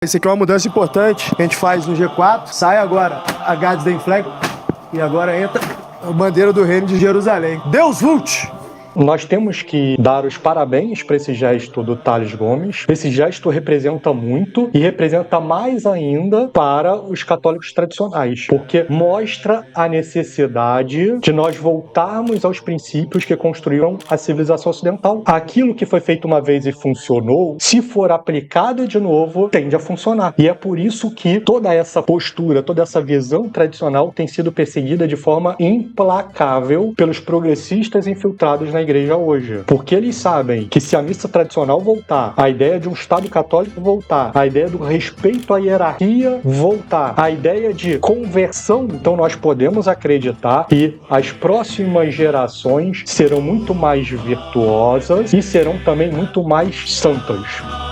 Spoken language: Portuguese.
Esse aqui é uma mudança importante que a gente faz no G4. Sai agora a Gadsden Flag e agora entra a bandeira do Reino de Jerusalém. Deus vult! Nós temos que dar os parabéns para esse gesto do Thales Gomes. Esse gesto representa muito e representa mais ainda para os católicos tradicionais, porque mostra a necessidade de nós voltarmos aos princípios que construíram a civilização ocidental. Aquilo que foi feito uma vez e funcionou, se for aplicado de novo, tende a funcionar. E é por isso que toda essa postura, toda essa visão tradicional tem sido perseguida de forma implacável pelos progressistas infiltrados na igreja hoje. Porque eles sabem que se a missa tradicional voltar, a ideia de um Estado católico voltar, a ideia do respeito à hierarquia voltar, a ideia de conversão, então nós podemos acreditar que as próximas gerações serão muito mais virtuosas e serão também muito mais santas.